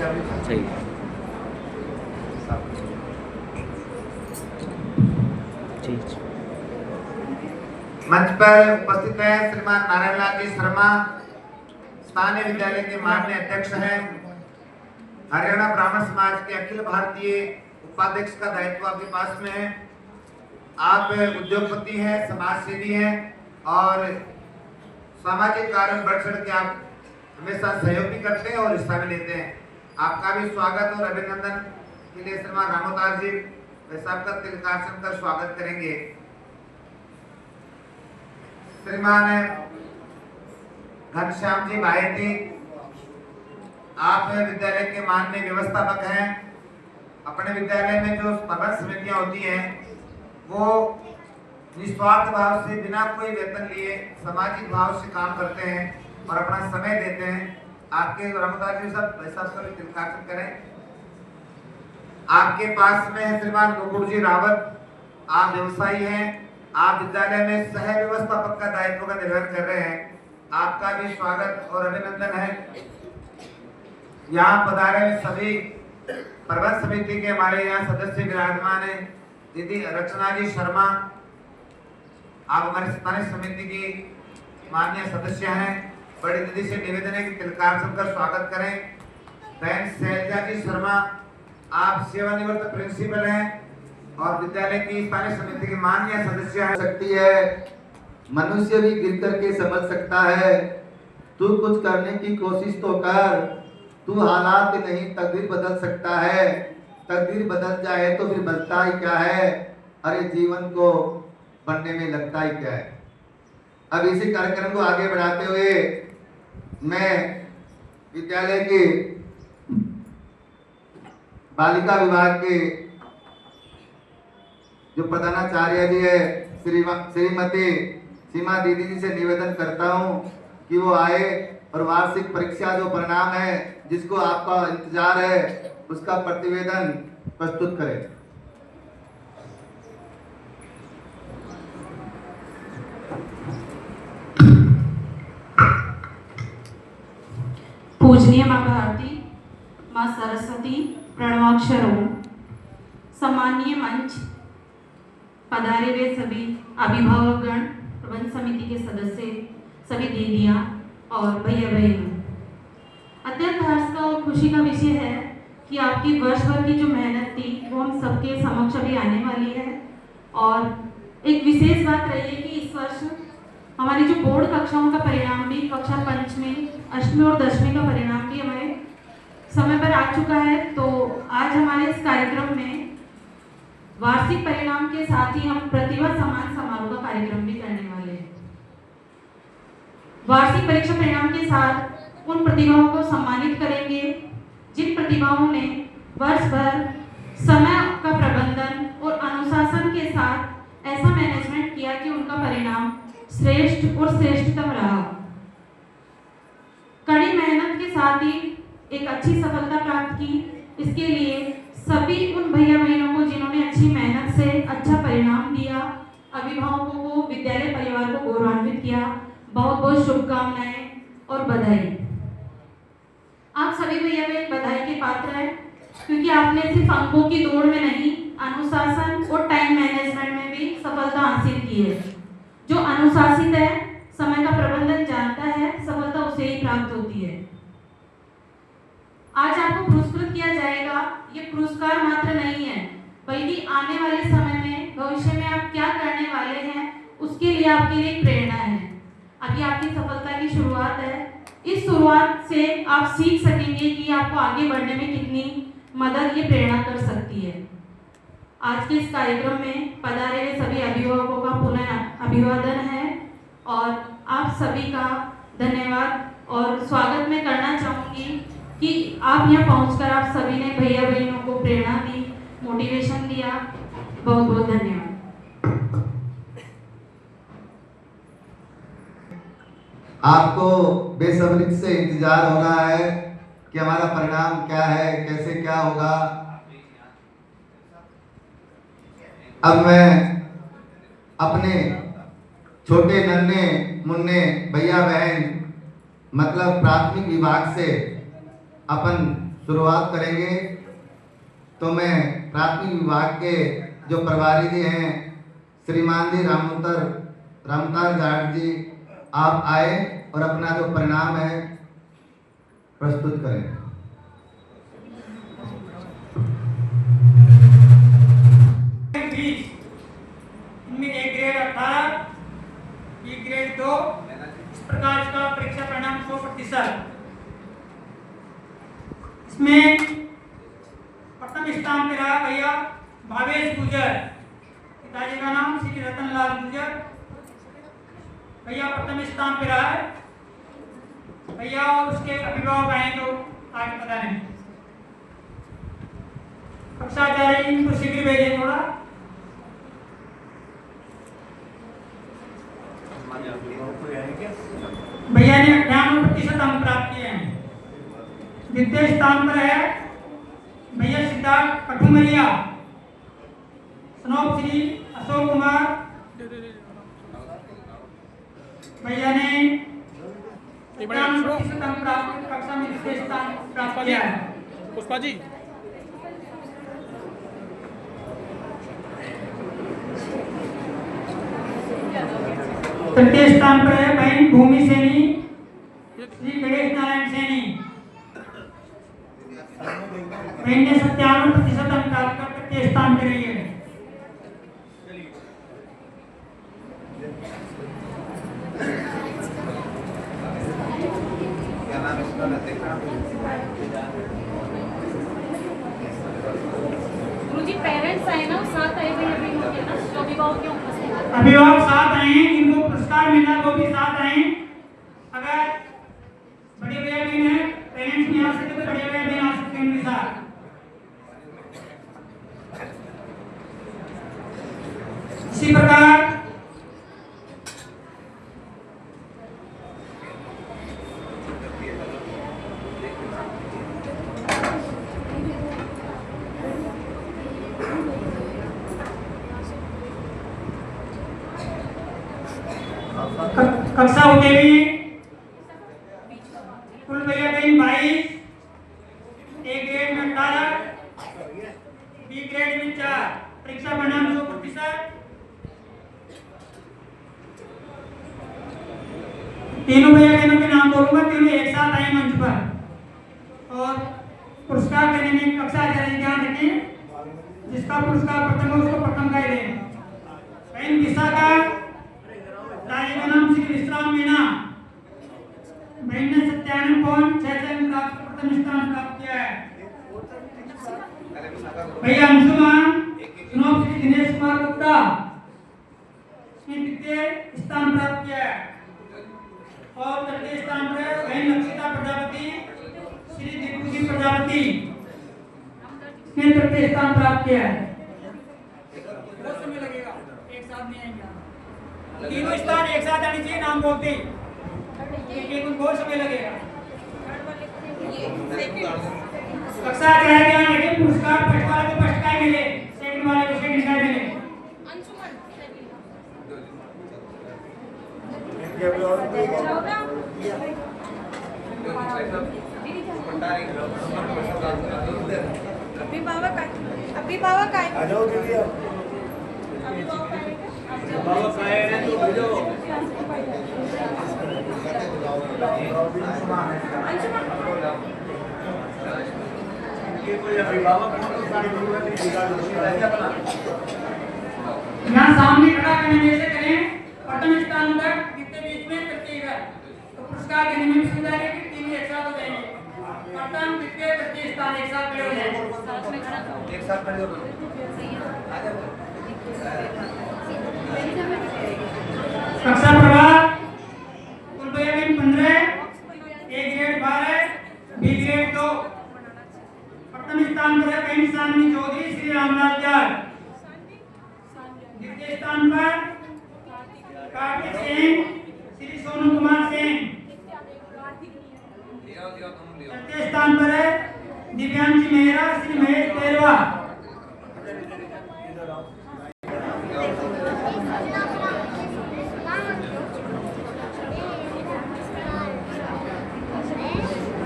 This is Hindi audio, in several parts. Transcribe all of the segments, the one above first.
सही ठीक। मंच पर उपस्थित है श्रीमान नारायण लाल जी शर्मा, स्थानीय विद्यालय के माननीय अध्यक्ष हैं। हरियाणा ब्राह्मण समाज के अखिल भारतीय उपाध्यक्ष का दायित्व आपके पास में है। आप उद्योगपति हैं, समाज सेवी हैं और सामाजिक कार्य बढ़ चढ़ के आप हमेशा सहयोग भी करते हैं और हिस्सा भी लेते हैं। आपका भी स्वागत और अभिनंदन के लिए श्रीमान रामोदास जी साहब का तिलकासन कर स्वागत करेंगे। श्रीमान घनश्याम जी भायती, आप विद्यालय के माननीय व्यवस्थापक हैं। अपने विद्यालय में जो प्रबंध समितियां होती हैं वो निस्वार्थ भाव से बिना कोई वेतन लिए सामाजिक भाव से काम करते हैं और अपना समय देते हैं। आपके रामोदास जी सब तिलकासन करें। आपके पास में है श्रीमान गोकुल जी रावत, आप व्यवसायी हैं। आप विद्यालय में सह व्यवस्थापक का दायित्व का निर्वहन कर रहे हैं। आपका भी स्वागत और अभिनंदन है। यहाँ पधारे सभी प्रबंध समिति के हमारे यहाँ सदस्य विराजमान है। दीदी रचना जी शर्मा, आप हमारे स्थानीय समिति की माननीय सदस्य हैं। बड़ी दीदी से निवेदन है कि तिलकासन कर स्वागत करें। बहन शैलजा जी शर्मा, आप सेवानिवृत्त प्रिंसिपल हैं और विद्यालय की स्थानीय समिति के माननीय सदस्य हैं। सकती है, मनुष्य भी गिर करके समझ सकता है। तू कुछ करने की कोशिश तो कर, तू हालात नहीं तकदीर बदल सकता है। तकदीर बदल जाए तो फिर बचता ही क्या है, अरे जीवन को बनने में लगता ही क्या है। अब इसी कार्यक्रम को आगे बढ़ाते हुए मैं विद्यालय के बालिका विभाग के जो प्रधानाचार्य जी है श्रीमती सीमा दीदी जी से निवेदन करता हूं कि वो आए और वार्षिक परीक्षा जो परिणाम है जिसको आपका इंतजार है उसका प्रतिवेदन प्रस्तुत करें। पूजनीय माँ भारती, माँ सरस्वती, प्रणवाक्षर ओम। सम्मानीय मंच, पधारे हुए सभी अभिभावकगण, प्रबंध समिति के सदस्य, सभी दीदियाँ और भैया बहनों, अत्यंत हर्ष का और खुशी का विषय है कि आपकी वर्ष भर की जो मेहनत थी वो हम सबके समक्ष अभी आने वाली है। और एक विशेष बात रही है कि इस वर्ष हमारी जो बोर्ड कक्षाओं का परिणाम भी, कक्षा पंचमी, अष्टमी और दशमी का परिणाम भी हमारे समय पर आ चुका है। तो आज हमारे इस कार्यक्रम में वार्षिक परिणाम के साथ ही हम प्रतिभा सम्मान समारोह का कार्यक्रम भी करने वाले हैं। वार्षिक परीक्षा परिणाम के साथ उन प्रतिभाओं को सम्मानित करेंगे जिन प्रतिभाओं ने वर्ष भर समय का प्रबंधन और अनुशासन के साथ ऐसा मैनेजमेंट किया कि उनका परिणाम श्रेष्ठ और श्रेष्ठतम रहा। कड़ी मेहनत के साथ ही एक अच्छी सफलता प्राप्त की, इसके लिए सभी उन भैया बहनों को जिन्होंने अच्छी मेहनत से अच्छा परिणाम दिया, अभिभावकों को, विद्यालय परिवार को गौरवान्वित किया, बहुत बहुत शुभकामनाएं और बधाई। आप सभी भैया बहन बधाई के पात्र हैं क्योंकि आपने सिर्फ अंकों की दौड़ में नहीं, अनुशासन और टाइम मैनेजमेंट में भी सफलता हासिल की है। जो अनुशासित है, समय का प्रबंधन जानता है, सफलता उसे ही प्राप्त होती है। आज आपको पुरस्कृत किया जाएगा। ये पुरस्कार मात्र नहीं है बल्कि आने वाले समय में, भविष्य में आप क्या करने वाले हैं उसके लिए आपके लिए प्रेरणा है। अभी आपकी सफलता की शुरुआत है। इस शुरुआत से आप सीख सकेंगे कि आपको आगे बढ़ने में कितनी मदद ये प्रेरणा कर सकती है। आज के इस कार्यक्रम में पधारे हुए सभी अभिभावकों का पुनः अभिवादन है और आप सभी का धन्यवाद और स्वागत मैं करना चाहूँगी कि आप यहाँ पहुँचकर आप सभी ने भैया बहनों को प्रेरणा दी, मोटिवेशन दिया। बहुत बहुत धन्यवाद। आपको बेसब्री से इंतजार हो रहा है कि हमारा परिणाम क्या है, कैसे क्या होगा। अब मैं अपने छोटे नन्हे मुन्ने भैया बहन मतलब प्राथमिक विभाग से अपन शुरुआत करेंगे। तो मैं प्राथमिक विभाग के जो प्रभारी जी हैं श्रीमान जी रामतार जाट जी, आप आए और अपना जो परिणाम है प्रस्तुत करें। इनमें ए ग्रेड 18, बी ग्रेड 2, इस प्रकार इसका परीक्षा परिणाम 100%। इसमें प्रथम स्थान पे रहा भैया भावेश गुजर, पिताजी का नाम श्री रतनलाल गुजर, भैया प्रथम स्थान पे रहा है। भैया और उसके अभिभावक आए तो आगे बताएं। कक्षाचार्य इनको शीघ्र भेजें थोड़ा। भैया ने 98% अंक प्राप्त किए हैं। द्वितीय स्थान पर है भैया सिद्धार्थ कठुमरिया, स्नोप श्री अशोक कुमार, भैया ने 98% अंक प्राप्त कक्षा में द्वितीय स्थान प्राप्त किया है। पुष्पा जी तृतीय स्थान पर है बहन भूमि सैनी, श्री गणेश नारायण सैनी, बहन ने 97% अंक प्राप्त कर तृतीय स्थान पर रही है। गुरुजी पेरेंट्स आए ना, साथ आए हुए अभी होंगे ना, जो अभिभावक क्यों उपस्थित हैं? अभिभावक साथ आए हैं, इनको पुरस्कार मिला वो भी साथ आए हैं। अगर बड़े भैया भी हैं, पेरेंट्स नहीं आ सकते तो बड़े भैया भी आ सकते हैं उनके साथ। इसी प्रकार कक्षा उदेवी कुल भैया बहन 22, ए ग्रेड में 18, बी ग्रेड में 4, परीक्षा परिणाम 100%। तीनों भैया बहनों के नाम बोलूंगा, तीनों एक साथ आए मंच पर और पुरस्कार देने में कक्षाचार्य ध्यान रखें। जिसका पुरस्कार प्रथम हो उसको प्रथम का ही दें। बहन विशाखा, पिताजी का नाम श्री विश्राम मीना, बहन ने 97.66 प्राप्त प्रथम स्थान प्राप्त किया है। भैया अंशुमान, चुनाव श्री दिनेश कुमार गुप्ता ने द्वितीय स्थान प्राप्त किया है और तृतीय स्थान पर बहन लक्षिता प्रजापति, श्री दिग्विजय प्रजापति ने तृतीय स्थान प्राप्त किया है। बहुत समय लगेगा, एक साथ नहीं आएंगे। तीनों स्थान एक साथ आने चाहिए, नाम बोलते एक बहुत समय लगेगा। कक्षा ध्यान रखें, पुरस्कार फर्स्ट वाले को फर्स्ट का मिले, सेकंड वाले को सेकंड का मिले। अभिभावक आए आ जाओ दीदी, अभिभावक आए हैं तो भेजो। कोई अभिभावक यहाँ सामने खड़ा करने में से करें, प्रथम स्थान तक कितने बीच में तृतीय का तो पुरस्कार देने में सुविधा है कि तीनों एक साथ हो जाएंगे। प्रथम द्वितीय तृतीय स्थान एक साथ खड़े हो जाएंगे। एक साथ खड़े हो कक्षा प्रभाग कुल भैया 15, ए ग्रेड 12, बी ग्रेड 2, प्रथम स्थान पर है बहन सानवी चौधरी, श्री रामलाल जाट, द्वितीय स्थान पर कार्तिक सेन, श्री सोनू कुमार सेन, तृतीय स्थान पर है दिव्यांशी मेहरा, श्री महेश पेरवा।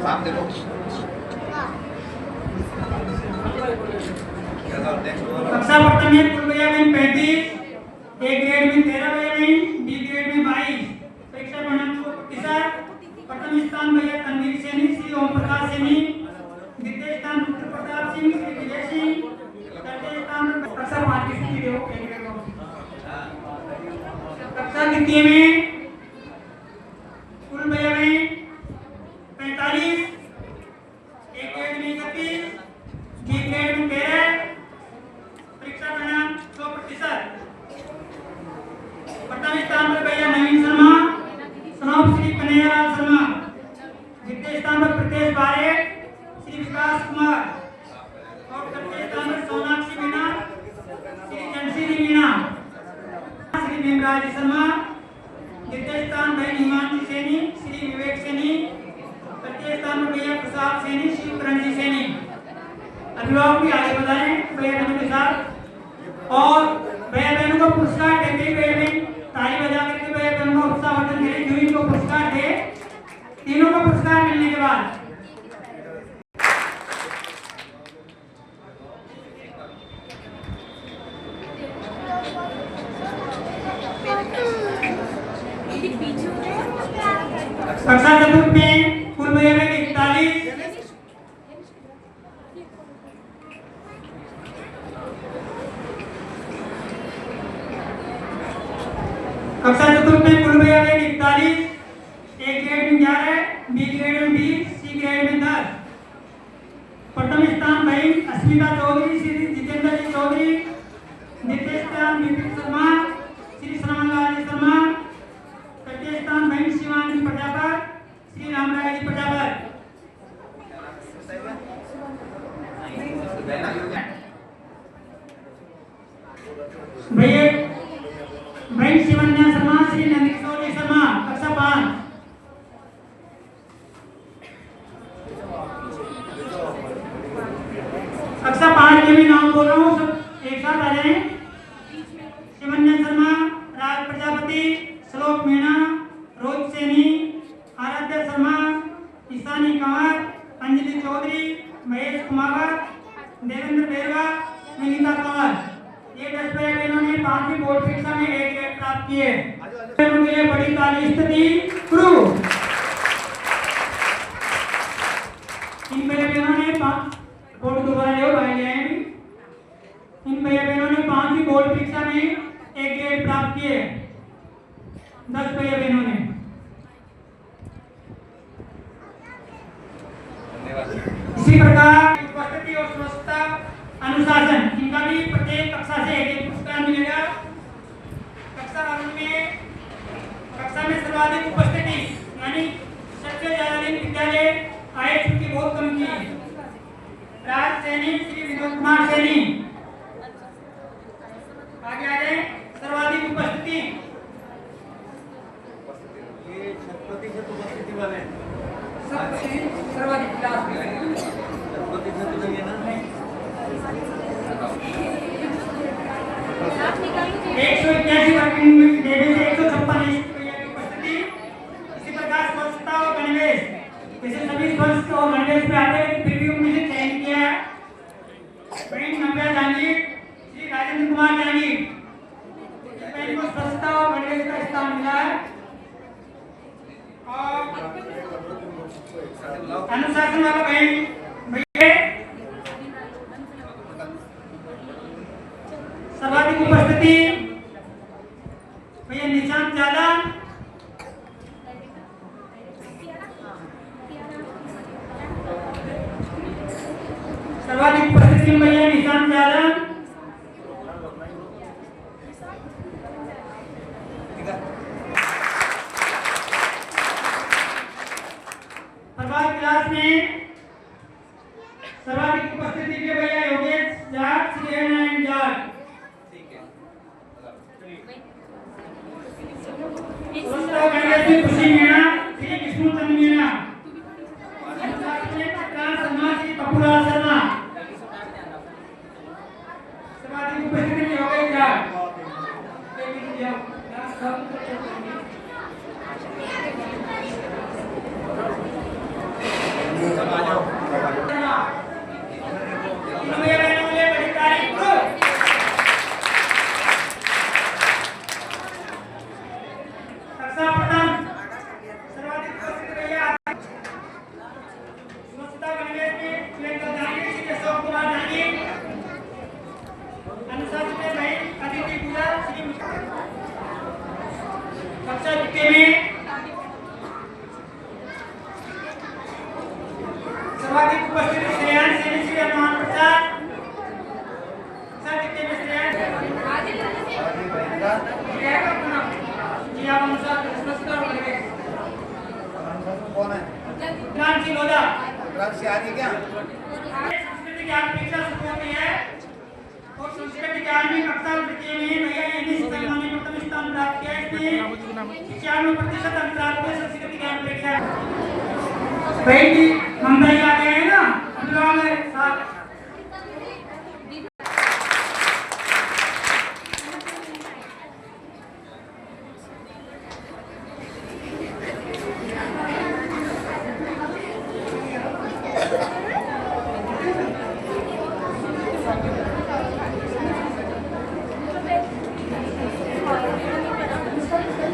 सामने देखो। कक्षा प्रथम में कुल भैया में 35, ए ग्रेड में 13 भैया में, बी ग्रेड में 22, परीक्षा परिणाम 100%। प्रथम स्थान भैया तनवीर सैनी, श्री ओम प्रकाश सैनी, द्वितीय स्थान रुद्र प्रताप सिंह, श्री विजय सिंह, तृतीय स्थान कक्षा 5 की स्थिति हो कक्षा द्वितीय में कुल भैया में 45, ए ग्रेड में 31, बी ग्रेड में 13, परीक्षा परिणाम 100%। प्रथम स्थान पर भैया नवीन शर्मा, सनोप श्री कन्हैयालाल शर्मा, द्वितीय स्थान पर प्रतेश बारेट, श्री विकास कुमार, और तृतीय स्थान पर सोनाक्षी मीणा, श्री जनश्री मीणा, श्री भीमराज शर्मा, द्वितीय स्थान भाई हिमांशु सैनी, श्री विवेक सैनी, तृतीय स्थान पर भैया प्रसाद सैनी, श्री करणजी सैनी। अभिभावक भी आगे बढ़ाएं भैया बहनों के साथ और भैया बहनों को पुरस्कार देते हुए ताली बजा करके भैया बहनों का उत्साहवर्धन करें। जो इनको पुरस्कार दे, तीनों को पुरस्कार मिलने के बाद कक्षा चतुर्थ में कुल भैया में 41, कक्षा चतुर्थ में कुल भैया में 41, ए ग्रेड में 11, बी ग्रेड में 20, सी ग्रेड में 10। प्रथम स्थान भाई अस्मिता चौधरी, श्री जितेंद्र जी चौधरी, द्वितीय स्थान विपिन शर्मा, श्री श्रवणलाल शर्मा, तृतीय स्थान भाई शिवानी प्रजापत, श्री रामराय जी प्रजापत। भैया भाई शिवन्या शर्मा, श्री नंदकिशोर शर्मा, कक्षा 5। कक्षा 5 के भी नाम बोल रहा हूँ, सब एक साथ आ जाएं। शिवन्या शर्मा, राज प्रजापति, श्लोक मीणा, रोहित सैनी, आराध्या शर्मा, ईशानी कंवर, अंजलि चौधरी, महेश कुमार, देवेंद्र बेरवा, विनीता कंवर। ये 10 बहनों ने 5वीं बोर्ड परीक्षा में ए ग्रेड प्राप्त किए। उनके लिए बड़ी ताली स्तुति करो। इन भैया बहनों ने 5 बोर्ड दोबारा ले भाई ले आए। इन भैया बहनों ने 5वीं बोर्ड परीक्षा में ए ग्रेड प्राप्त किए। 10 भैया बहनों ने। इसी प्रकार उपस्थिति और स्वच्छता अनुशासन इनका भी प्रत्येक कक्षा से एक पुरस्कार मिलेगा। कक्षा 8 में कक्षा में सर्वाधिक उपस्थिति यानी सबसे ज्यादा दिन विद्यालय आए, छुट्टी बहुत कम की। राज सैनी, श्री विनोद कुमार सैनी आगे आ जाए। सर्वाधिक उपस्थिति ये 6% उपस्थिति वाले सर्वाधिक क्लास में 6% तो नहीं है ना। 181 वर्किंग डेज से 156 उपस्थिति। इसी प्रकार स्वच्छता और गणवेश जैसे सभी स्वच्छ और गणवेश पे आते हैं, फिर भी उन्होंने चयन किया है। बहन नव्या जहांगीर, श्री राजेंद्र कुमार जहांगीर, बहन को स्वच्छता और गणवेश का स्थान मिला है। और अनुशासन वाला बहन सर्वाधिक उपस्थिति भैया निशांत यादव, सर्वाधिक उपस्थिति भैया निशांत यादव। प्रभात क्लास में सर्वाधिक उपस्थिति के भैया योगेश जाट, श्री नारायण जाट। खुशी मीणा, श्री विष्णु चंद मीणा, शर्मा, श्री कपूरा शर्मा। सर्वाधिक उपस्थिति में योगेश जाट। ज्ञान परीक्षा शुरू होती है और संस्कृत ज्ञान में कक्षा तृतीय में भैया यानी शर्मा ने प्रथम स्थान प्राप्त किया है। इसमें 95% अंक प्राप्त हुए संस्कृत ज्ञान परीक्षा। भाई जी हम भाई आ गए हैं ना, अभिभावक है साथ।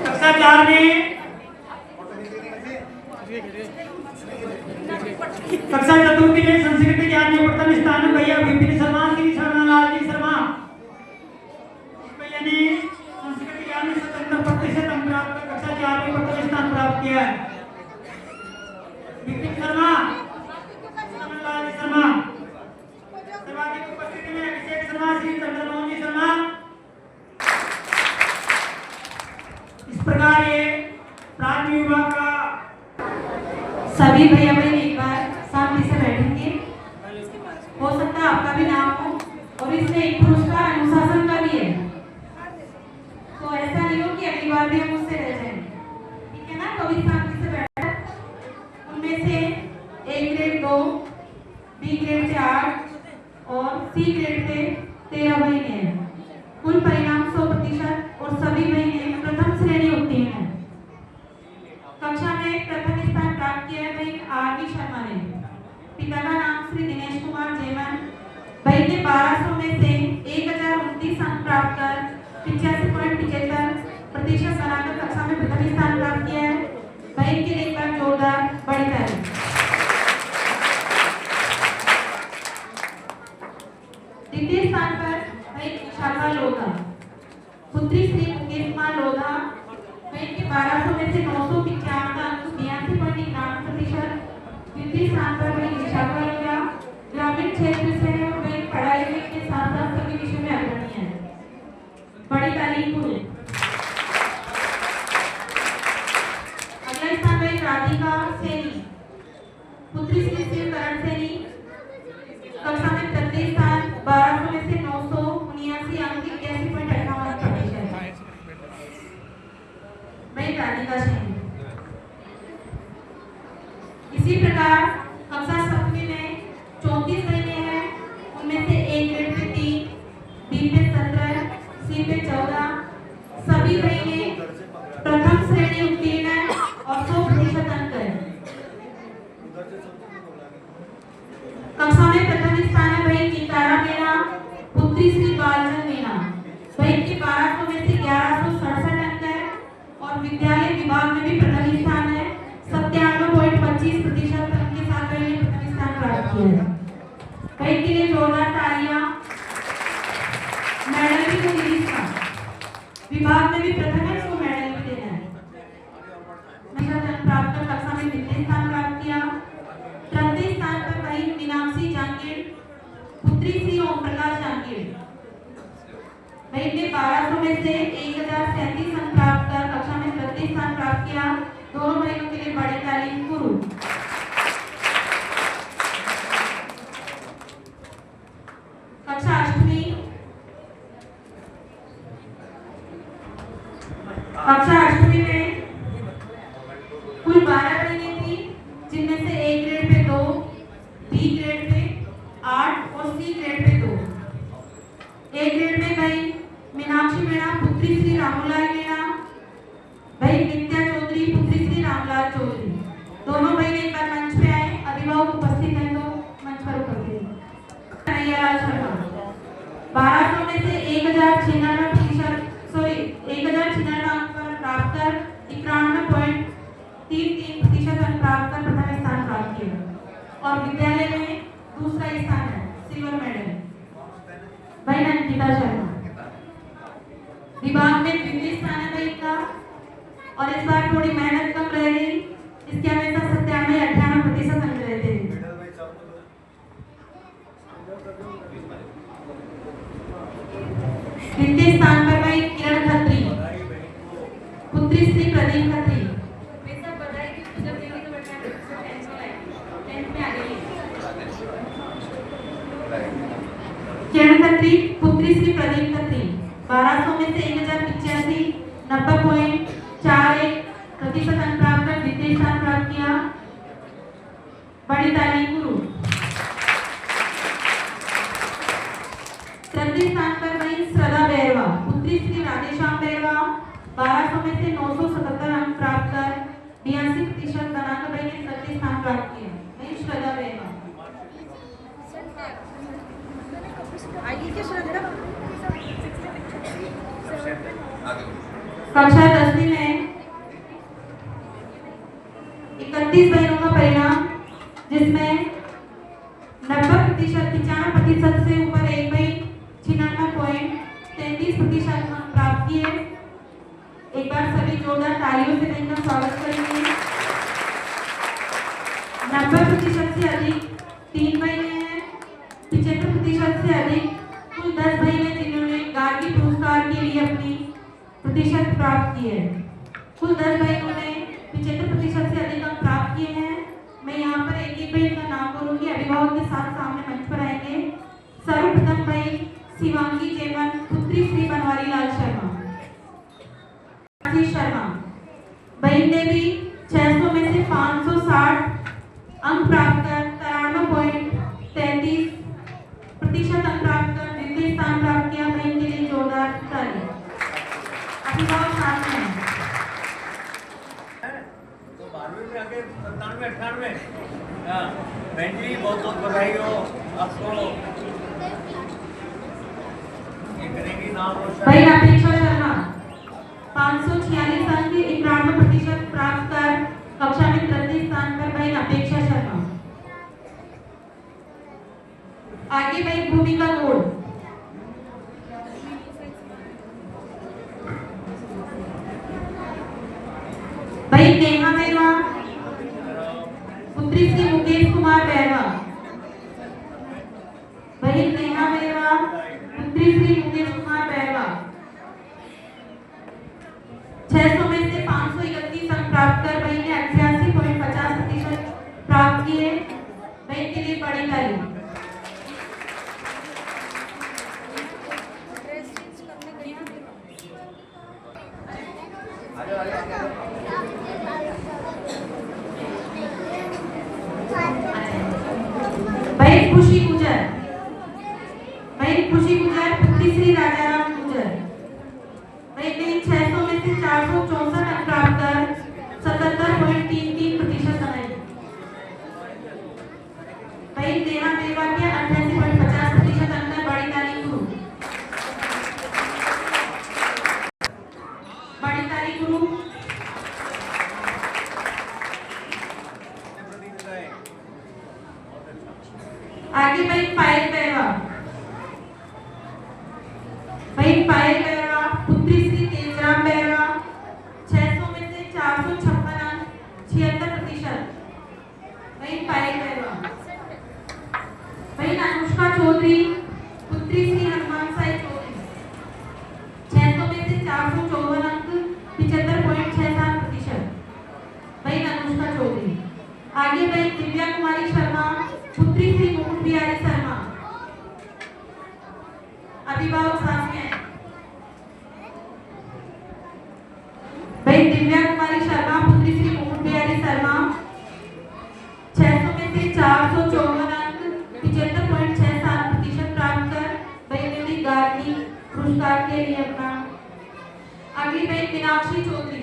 कक्षा 4 में कक्षा चतुर्थी में संस्कृत ज्ञान में प्रथम स्थान भैया विपिन शर्मा श्री शर्मालाल जी शर्मा भैया ने संस्कृत ज्ञान में 77% अंक प्राप्त कर कक्षा 4 में प्रथम स्थान प्राप्त किया है। विपिन शर्मा शर्मालाल जी शर्मा सर्वाधिक उपस्थिति में अभिषेक शर्मा श्री चंद्रमोहन जी शर्मा। इस प्रकार ये प्राथमिक विभाग का सभी भैया बहन एक बार सामने से बैठेंगे। हो सकता है आपका भी नाम हो और इसमें एक पुरस्कार अनुशासन का भी है, तो ऐसा नहीं हो कि अगली बार भी हम उससे रह जाएं, ठीक है ना। तो भी सामने से बैठा, उनमें से ए ग्रेड 2, बी ग्रेड से 8 और सी ग्रेड पे 13 महीने हैं। कुल परिणाम 100% और सभी महीने प्रथम श्रेणी उत्तीर्ण है। कक्षा में प्रथम स्थान प्राप्त किया है भाई आर.वी. शर्मा ने। पिता का नाम श्री दिनेश कुमार जैमन। भाई ने 1200 में से 1029 अंक प्राप्त कर 85.75% बनाकर कक्षा में प्रथम स्थान प्राप्त किया है। भाई के लिए एक बार जोरदार बड़ी ताली। द्वितीय स्थान पर भाई विशाखा लोधा, पुत्री श्री मुकेश कुमार लोधा। भाई के 1200 में से 955 अंक 82.91%। द्वितीय स्थान पर भाई विशाखा लोधा ग्रामीण क्षेत्र से है और भाई पढ़ाई के साथ साथ सभी विषयों में अग्रणी है। बड़ी ताली पूरी। अगला स्थान भाई राधिका सैनी, पुत्री श्री शिवकरण सैनी। कक्षा में प्रत्येक स्थान 1200 में से 979 अंक 81.58%। भाई राधिका सैनी। इसी प्रकार कक्षा 7वीं में 34 महीने हैं, उनमें से ए ग्रेड पे 3, बी पे 17, सी पे 14 सभी महीने प्रथम श्रेणी उत्तीर्ण है और 100% अंक है। कक्षा में प्रथम स्थान है भाई चितारा मीणा, पुत्री श्री बालचंद मीणा। भाई के 1200 में से 1167 अंक है और विद्यालय विभाग में भी प्रथम स्थान है। 97.25% अंक के साथ भाई ने प्रथम स्थान प्राप्त किया है। भाई के लिए जोरदार तालियां। मेडल भी तो मिली था, विभाग में भी प्रथम है, इसको मेडल भी देना है। प्राप्त कर कक्षा में द्वितीय स्थान प्राप्त किया। तृतीय स्थान पर भाई मीनाक्षी जांगीर, पुत्री श्री ओम प्रकाश जांगीर। भाई ने 1200 में से 1037 अंक प्राप्त कर कक्षा में तृतीय स्थान प्राप्त किया। दोनों भाइयों के लिए बड़ी ताली गुरु। कक्षा 8वीं में कुल 12 महीने थी, जिनमें से A grade pay 2, B grade pay 8 और C grade pay 2। A grade में भाई मीनाक्षी मीणा, पुत्री श्री रामूलाल मीणा। भाई नित्या चौधरी, पुत्री श्री रामलाल चौधरी। दोनों भाई एक बार मंच पे आए, अभिभावक उपस्थित हैं तो मंच पर उपस्थित। कन्हैयालाल शर्मा 1200 में से 1096 अंक प्राप्त कर 91.33% अंक प्राप्त कर प्रथम स्थान प्राप्त किया और विद्यालय में दूसरा स्थान है, सिल्वर मेडल। भाई अंकिता शर्मा। विभाग में द्वितीय स्थान है भाई का और इस बार थोड़ी मेहनत कम रह गई, इसके हमेशा 97-98% अंक रहते हैं। द्वितीय स्थान पर भाई किरण खत्री, पुत्री श्री प्रदीप खत्री। किरण खत्री पुत्री श्री प्रदीप खत्री 1200 में से 1085 90.41% अंक प्राप्त कर द्वितीय स्थान प्राप्त किया। बड़ी ताली गुरु। तृतीय स्थान पर वही श्रद्धा बेरवा पुत्री श्री राधेश्याम बेरवा 1200 में से 977 अंक प्राप्त कर 82% बनाकर वही ने तृतीय स्थान प्राप्त किया। वही श्रद्धा बेरवा। कक्षा 10वीं में 31 बहनों का परिणाम जिसमें 95% से ऊपर एक बहन 96.33% अंक प्राप्त किए। एक बार सभी जोरदार तालियों से इनका स्वागत करेंगे। 90% से अधिक 3 बहनें हैं। 75% से अधिक कुल 10 बहनें जिन्होंने गार्गी पुरस्कार के लिए अपनी प्रतिशत प्राप्त की है। कुल 10 बहनों ने 75% से अधिक अंक प्राप्त किए हैं। मैं यहाँ पर एक एक बहन का नाम बोलूंगी, अभिभावक के साथ सामने मंच पर आएंगे। सर्वप्रथम बहन शिवांगी जेमन पुत्री श्री बनवारी लाल शर्मा। बहन ने भी 600 में से 560 अंक प्राप्त कर 93.33% अंक प्राप्त कर द्वितीय स्थान प्राप्त किया। बहन के लिए जोरदार ताली। अभिभावक साथ में तो 12वीं में आके 97 98 बहन जी बहुत बहुत बधाई हो आपको। ये करेंगी नाम रोशन। बहन अपेक्षा शर्मा 546 अंक 91% प्राप्त कर कक्षा में तृतीय स्थान पर बहन अपेक्षा शर्मा। आगे बहन भूमिका गोड़ बहन नेहा बेरवा पुत्री श्री मुकेश कुमार बेरवा। बहन नेहा बेरवा पुत्री श्री मुकेश कुमार बेरवा 600 में से 531 अंक प्राप्त कर बहन ने 88.50% प्राप्त किए। बहन के लिए बड़ी ताली। बहन खुशी गुजर पुत्री श्री राजाराम गुजर। बहन ने 600 में से 464 अंक प्राप्त कर 77.33% बनाए। बहन नेहा बेरवा के 88.50% अंक पर बड़ी ताली गुरु। बड़ी ताली गुरु। आगे बहन पायल बेरवा पुत्री श्री तेजराम बेरवा 600 में से 456 अंक 76%। बहन पायल बेरवा। बहन अनुष्का चौधरी पुत्री श्री हनुमान साई चौधरी 600 में से 454 अंक 75.67%। बहन अनुष्का चौधरी। आगे बहन दिव्या कुमारी शर्मा पुत्री श्री मुकुट बिहारी शर्मा। अभिभावक साथ में बहन दिव्या कुमारी शर्मा पुत्री श्री मुकुट बिहारी शर्मा 600 में से 454 अंक 75.67% प्राप्त कर बहन ने गार्गी पुरस्कार के लिए अपना। अगली बहन मीनाक्षी चौधरी।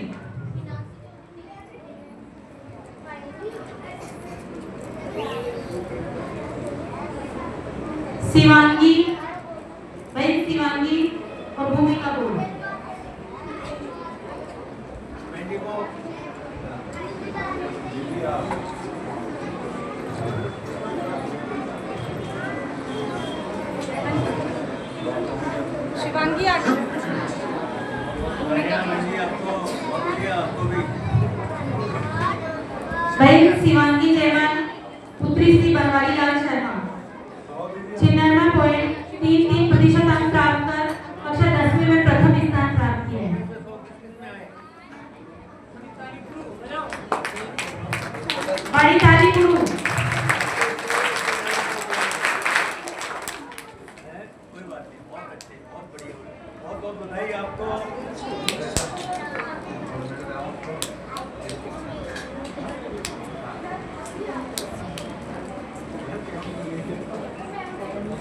शिवांगी बहन शिवांगी और भूमिका बोल। शिवांगी आगे। बहन शिवांगी जयमान पुत्री श्री बनवारी लाल शर्मा 96.33% अंक प्राप्त कर कक्षा 10वीं में प्रथम स्थान प्राप्त किया है। बड़ी ताली गुरु।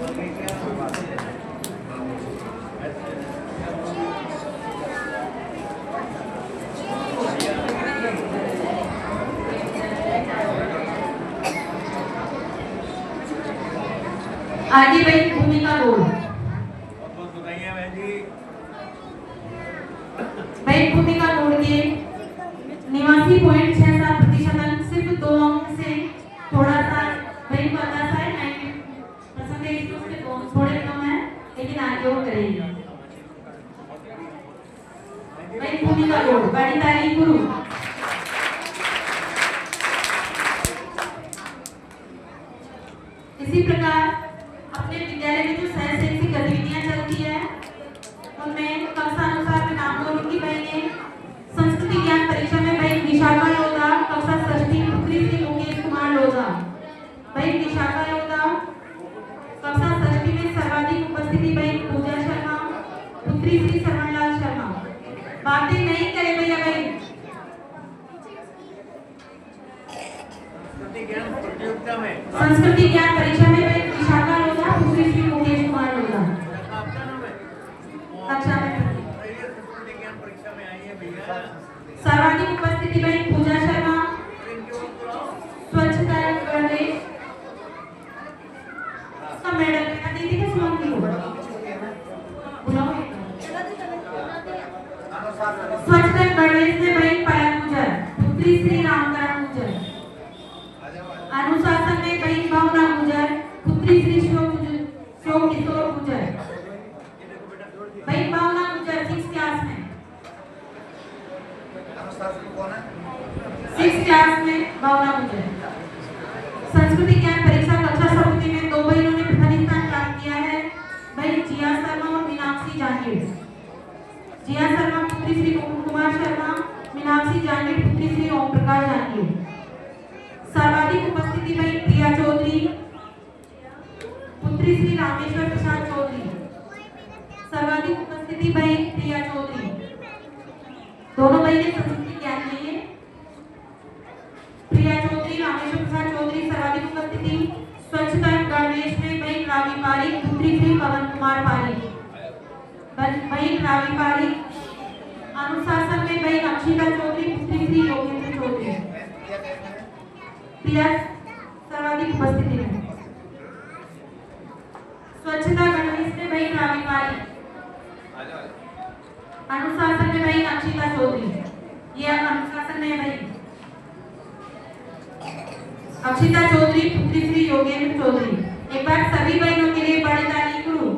आगे बहन भूमिका गोल। बहुत बधाइयाँ बहन जी। बहन भूमिका गोल के 89.67% अंक सिर्फ 2 अंक से थोड़ा सा बहन को अंदाजा है 90% उसके थोड़े कम है, लेकिन आगे वो करेगी। बहन भूमिका गोल बड़ी तारीफ गुरु। इसी प्रकार अपने विद्यालय में जो सहशैक्षिक गतिविधियां चलती है उनमें कक्षा अनुसार मैं नाम बोलूंगी। बहने संस्कृति ज्ञान परीक्षा में बहन विशाखा लोधा, कक्षा षष्ठी पुत्री श्री मुकेश कुमार लोधा। बहन विशाखा लोधा कक्षा षष्ठी में सर्वाधिक उपस्थिति बहन पूजा शर्मा, पुत्री श्री श्रवणलाल शर्मा। बातें नहीं करें भैया बहन। प्रतियोगिता में संस्कृति ज्ञान परीक्षा में बहन विशाखा लोधा, पुत्री श्री मुकेश कुमार लोधा। आपका नाम है कक्षा में संस्कृति ज्ञान परीक्षा में आई है भैया। सर्वाधिक उपस्थिति बहन पूजा शर्मा, इनके वो बुलाओ। स्वच्छता गणवेश का मेडल लेना दीदी के सुमन की बुलाओ। स्वच्छता गणवेश में बहन पायल गुजर, पुत्री श्री रामकरण गुजर। अनुशासन में बहन भावना गुजर, पुत्री श्री शोक किशोर गुजर। बहन भावना गुजर 6th क्लास में। अनुशासन कौन है? 6th क्लास में भावना गुजर। संस्कृति ज्ञान परीक्षा कक्षा समिति में 2 बहनों ने प्रथम स्थान प्राप्त किया है। बहन जिया शर्मा और मीनाक्षी जांगीर। जिया शर्मा पुत्री श्री कुमार शर्मा, मीनाक्षी जांगीर पुत्री श्री ओम प्रकाश जांगीर। सर्वाधिक उपस्थिति बहन प्रिया चौधरी, पुत्री श्री रामेश्वर प्रसाद चौधरी। सर्वाधिक उपस्थिति बहन प्रिया चौधरी। दोनों बहनें संस्कृति ज्ञान में है। प्रिया चौधरी, रामेश्वर प्रसाद चौधरी सर्वाधिक उपस्थिति। स्वच्छता गणवेश में बहन रावी पारिक, पुत्री श्री पवन कुमार पारिक। बहन रावी पारिक। अनुशासन में बहन अक्षिता चौधरी, पुत्री श्री योगेंद्र चौधरी। प्रिया सर्वाधिक उपस्थिति में। स्वच्छता गणवेश में बहन रावी पारिक। अनुशासन में बहन अक्षिता चौधरी। यह अनुशासन में बहन अक्षिता चौधरी, पुत्री श्री योगेंद्र चौधरी। एक बार सभी बहनों के लिए बड़ी ताली करूं।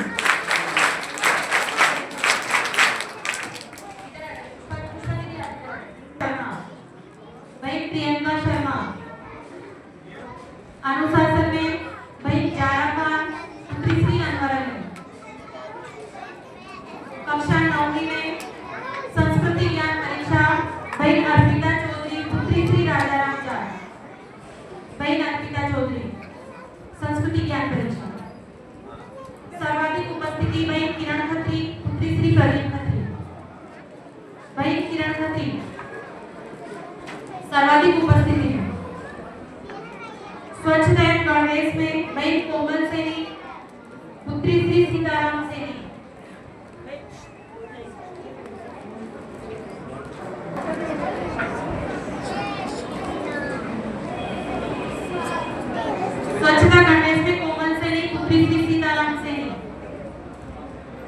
बहन प्रियंका शर्मा। अनुशासन में बहन जारा खान, पुत्री श्री अनवर अली। कक्षा 9वीं में संस्कृति ज्ञान परीक्षा बहन अर्पिता चौधरी, पुत्री श्री राजा राम चार। बहन अर्पिता चौधरी संस्कृति ज्ञान परीक्षा। सर्वाधिक उपस्थिति बहन किरण खत्री, पुत्री श्री प्रदीप खत्री। बहन किरण खत्री सर्वाधिक उपस्थिति है। स्वच्छता गणवेश में बहन कोमल सेनी, पुत्री श्री सीताराम सेनी। स्वच्छता गणवेश में कोमल सेनी, पुत्री श्री सीताराम सेनी।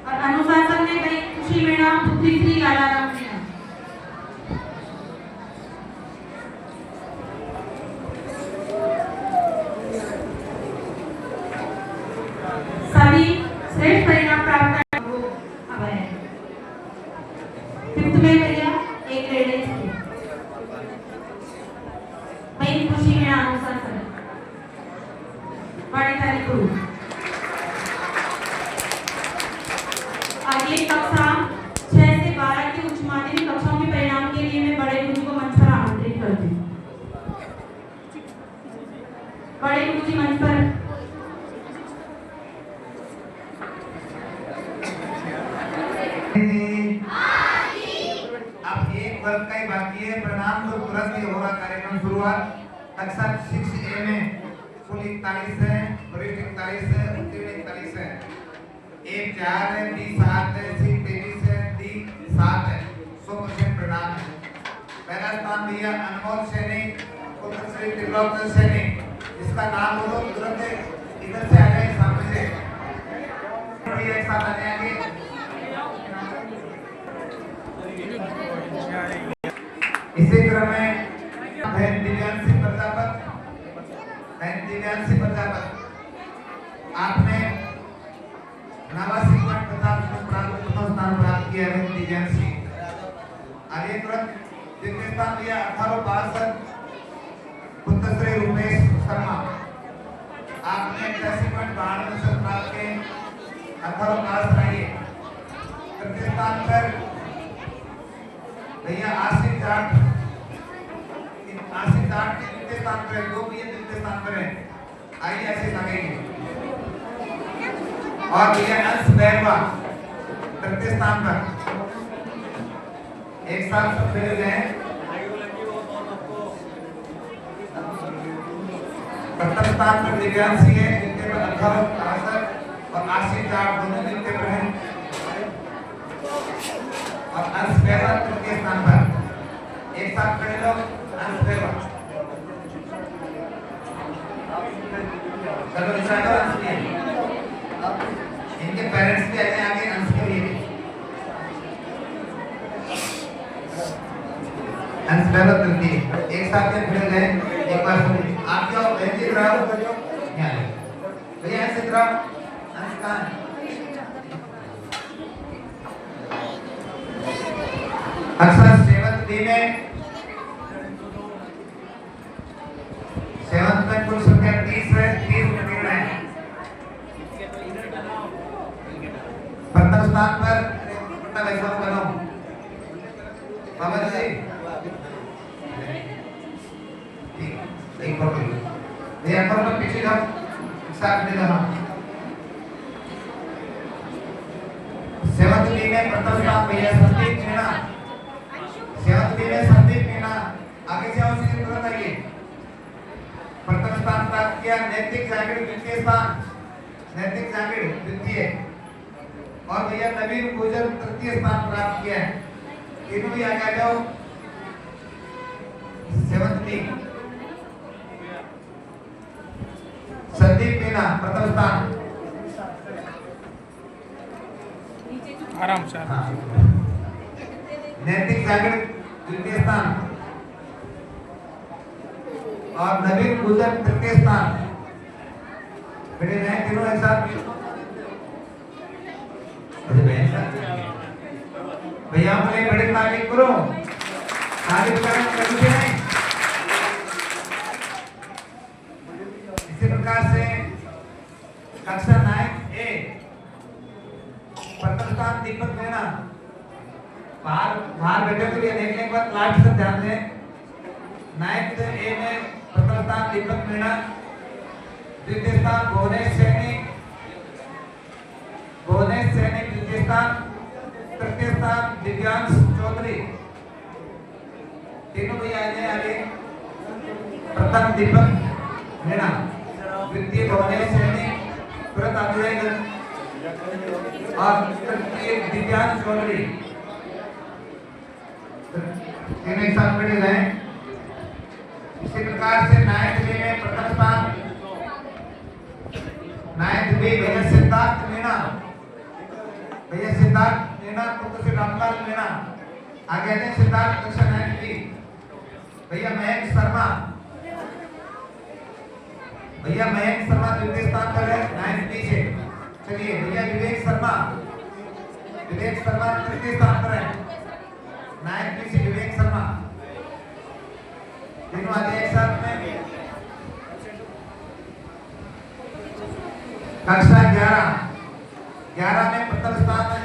और अनुशासन में बहन खुशी मीणा, पुत्री श्री लालाराम मीणा। सभी श्रेष्ठ परिणाम प्राप्त करने को अब है। 5th में भैया एक लेडीज थी बहन खुशी मीणा। अनुशासन बड़ी तारीफ करूं। आगे कक्षा 6 से 12 की उच्च माध्यमिक कक्षाओं के परिणाम के लिए मैं बड़े गुरु को मंच पर आमंत्रित करती हूँ। बड़े गुरु जी मंच पर। अब एक वर्ग का ही बाकी है। परिणाम तो तुरंत ही होगा। कार्यक्रम शुरुआत कक्षा 6A में कुल 41 है, वरिष्ठ 41 है, उत्तीर्ण 41 4 है, बी 7 है, सी 23 है, डी 7 है। 100% परिणाम है। पहला स्थान भैया अनमोल सैनी, पुत्र श्री त्रिलोचन सैनी। इसका नाम बोलो तुरंत इधर से आ जाए सामने से। भैया एक साथ आ जाएंगे। इसी क्रम में बहन दिव्यांशी प्रजापत, आपने 89.50 प्रथम स्थान प्राप्त किया है दिव्यांशी। आगे तुरंत द्वितीय स्थान लिया 1862 पुत्र श्री रूपेश शर्मा, आपने 81.92 प्राप्त किए। 1862 रहिए। तृतीय स्थान पर भैया आशीष जाट तृतीय स्थान पर, दो भैया तृतीय स्थान पर है। आइए ऐसे लगेंगे। और भैया अंश बैरवा तृतीय स्थान पर। एक साथ सब मिल गए। प्रथम स्थान पर दिव्यांशी है, जिनके पर 1862 और आशीष जाट दोनों जिनके पर हैं। और अंश बैरवा तृतीय स्थान पर। एक साथ खड़े लोग। अंश बैरवा चलो इशारा अंश के इनके पेरेंट्स भी आए आगे अंश के लिए। अंश बैरवा तृतीय एक साथ में खड़े गए। एक बार आप क्या ऐसे कराओ भैया, ऐसे कराओ। अंश कहाँ है? अक्सर सेवंत बी में कुल संख्या 30 है। 30 उत्तीर्ण है। प्रथम स्थान पर वैसा करो बाबा जी। एक फोटो ये फोटो पीछे जाओ, साथ में जाओ। सेवंत बी में प्रथम स्थान भैया संदीप मीणा। सेवंत बी में संदीप मीणा, आगे से आओ, सीधे तुरंत आइए। प्रथम स्थान प्राप्त किया। नैतिक जागीर द्वितीय स्थान, नैतिक जागीर द्वितीय। और भैया नवीन गुजर तृतीय स्थान प्राप्त किया है। तीनों भी आगे आ जाओ। सेवंत बी संदीप मीणा प्रथम स्थान। आराम से। हाँ। नैतिक जागीर द्वितीय स्थान और नवीन गुजर तृतीय स्थान। बेटे नए तीनों एक साथ भैया बोले बड़े तारीफ करो, तारीफ करें कभी भी नहीं। इसी प्रकार से कक्षा 9A प्रथम स्थान दीपक मीणा। बाहर बैठे के लिए देखने के बाद लाइट से ध्यान दें। 9A में प्रथम स्थान दीपक मीणा, द्वितीय स्थान भुवनेश सैनी द्वितीय स्थान, तृतीय स्थान दिव्यांश चौधरी। तीनों भैया आगे। प्रथम दीपक मीणा, द्वितीय भुवनेश सैनी, तुरंत आगे जाएगा। और तृतीय दिव्यांश चौधरी। तीनों एक साथ खड़े गए। इसी प्रकार से 9th में प्रथम स्थान 9th भैया सिद्धार्थ मीणा, पुत्र से रामलाल मीणा। आगे आते हैं सिद्धार्थ कक्षा 9th B। भैया मयंक शर्मा द्वितीय स्थान पर है 9th B से। चलिए भैया विवेक शर्मा तृतीय स्थान पर है 9th B से। विवेक शर्मा तीनों आगे एक साथ में। कक्षा 11 में प्रथम स्थान है